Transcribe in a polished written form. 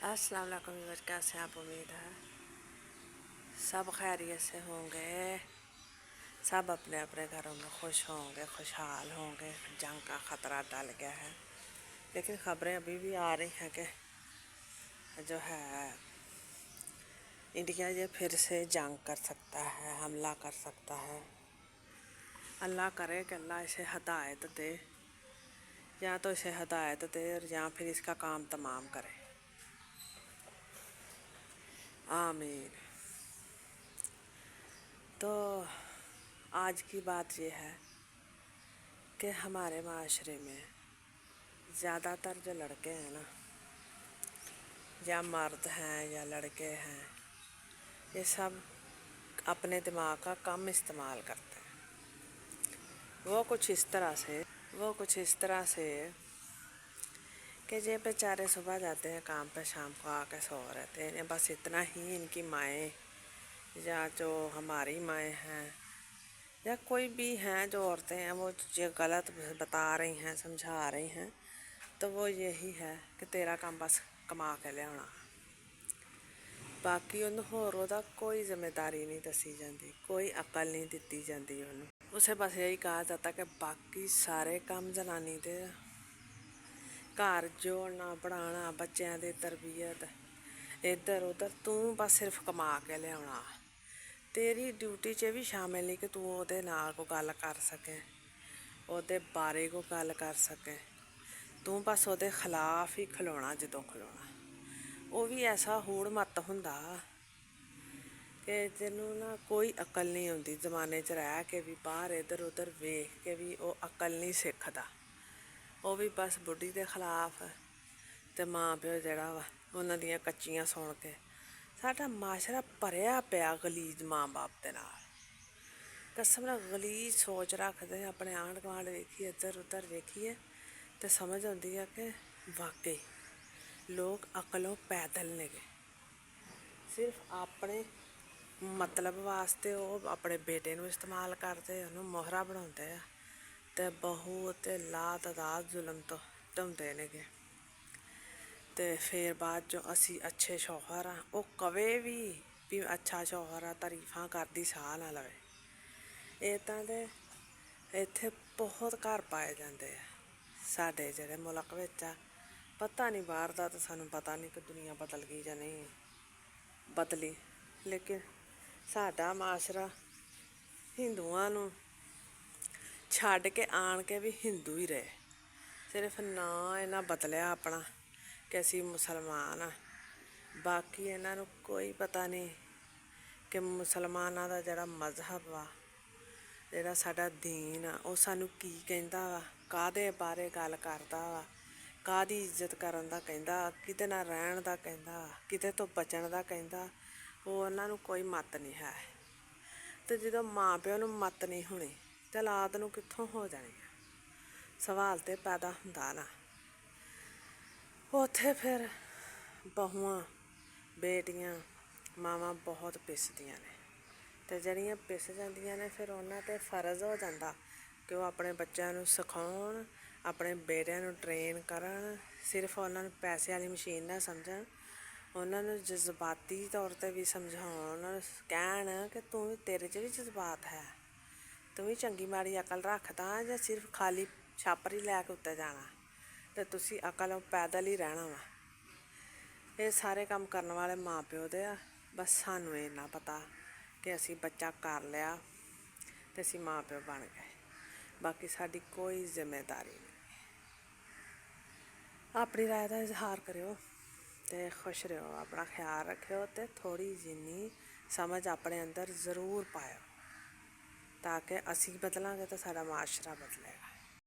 अस्सलाम वालेकुम व्यूअर्स, कैसे आप? उम्मीद है सब खैरियत से होंगे, सब अपने अपने घरों में खुश होंगे, खुशहाल होंगे। जंग का ख़तरा टल गया है, लेकिन ख़बरें अभी भी आ रही हैं कि जो है इंडिया ये फिर से जंग कर सकता है, हमला कर सकता है। अल्लाह करे कि अल्लाह इसे हदायत दे, या तो इसे हदायत दे और या फिर इसका काम तमाम करे। आमीन। तो आज की बात यह है कि हमारे माशरे में ज़्यादातर जो लड़के हैं ना, या मर्द हैं या लड़के हैं, ये सब अपने दिमाग का कम इस्तेमाल करते हैं। वो कुछ इस तरह से कि ये बेचारे सुबह जाते हैं काम पे, शाम को आके सो रहते हैं। इन्हें बस इतना ही इनकी माएँ या जो हमारी माएँ हैं या कोई भी हैं जो औरतें हैं, वो जो गलत बता रही हैं, समझा रही हैं, तो वो यही है कि तेरा काम बस कमा के लियाना। बाकी उन्होंने होर ओहदा कोई जिम्मेदारी नहीं दसी जाती, कोई अकल नहीं दी जाती। उसे बस यही कहा जाता कि बाकी सारे काम जनानी दे, घर जोड़ना, पढ़ाना, बच्चों की तरबियत, इधर उधर तू बस सिर्फ कमा के लिया। तेरी ड्यूटी च भी शामिल नहीं कि तू ओहदे नाल को गल कर सके, ओहदे बारे को गल कर सके। तू बस ओहदे खिलाफ ही खलोना जदों खलोना। वो भी ऐसा हूड़ मत हुंदा कि जिन्हों ना कोई अकल नहीं आती, जमाने च रह के भी, बाहर इधर उधर वेख के भी वो अकल नहीं सिखदा। वो भी बस बुढ़ी के खिलाफ ते माँ प्यो जड़ा वा उन्हां दियां कच्चियां सुन के। साडा माशरा भरिया पिया गलीज माँ बाप दे नाल। कसम नाल गलीज सोच रखते हैं। अपने आंढ गुआंढ वेखिए, इधर उधर वेखिए तो समझ आती है कि वाकई लोग अकलों पैदल ने गे। सिर्फ अपने मतलब वास्ते वो अपने बेटे नूं इस्तेमाल करते, उन्होंने मोहरा बनाते हैं ते बहू ते ला तदाद जुलम तो ढाउंदे ने गे। ते फिर बाद चो असी अच्छे शौहर हाँ, वो कवे भी अच्छा शौहर आ, तारीफां करदी साह ना लवे। इदां दे इत्थे बहुत घर पाए जाते हैं साडे जिहड़े मुल्क विच आ। पता नहीं बाहर दा तो सानूं पता नहीं कि दुनिया बदल गई जां नहीं बदली, लेकिन साडा माशरा हिंदुआं नूं छड्ड के आण के भी हिंदू ही रहे। सिर्फ ना इन्हां बदलिया अपना कि असीं मुसलमान हाँ। बाकी इन्हां नूं कोई पता नहीं कि मुसलमानां दा जिहड़ा मजहब वा, जिहड़ा साडा दीन आ, वो सानूं की कहंदा वा, काहदे बारे गल करदा वा, काहदी इज्जत करन दा कहंदा, किहदे नाल रहण दा कहंदा, किहदे तो बचण दा कहंदा, वो उन्हां नूं कोई मत नहीं है। तो जदों माँ प्यो नूं मत नहीं होनी तो औलाद नूं कित्थों हो जानी है? सवाल तो पैदा हुंदा ना। उत्थे फिर बहुआं, बेटियां, मावां बहुत पिसदियां ने, ते जड़ियां पिस जांदियां ने फिर उन्हां ते फर्ज हो जाता कि वो अपने बच्चों नूं सिखाउण, अपने बेटिਆਂ नूं ट्रेन करन। सिर्फ उन्हां नूं पैसे वाली मशीन ना समझण, उन्हां नूं जज्बाती तौर पर भी समझाउण, उन्हां नूं कहण कि तू भी, तेरे च भी जज्बात है, तू भी चंगी माड़ी अकल रखदा जां सिर्फ खाली छापरी लैके उत्ते जाना ते तुसीं अकल पैदल ही रहना वा। ये सारे काम करने वाले माँ प्यो दे आ। बस सानूं इन्ना पता कि असीं बच्चा कर लिया ते असीं माँ प्यो बन गए, बाकी साडी कोई जिम्मेदारी नहीं। अपनी राय का इजहार करियो ते खुश रहो, अपना ख्याल रखियो ते थोड़ी जिन्नी समझ अपने अंदर ज़रूर पायो, ताकि असीं बदलांगे तो साडा माशरा बदलेगा।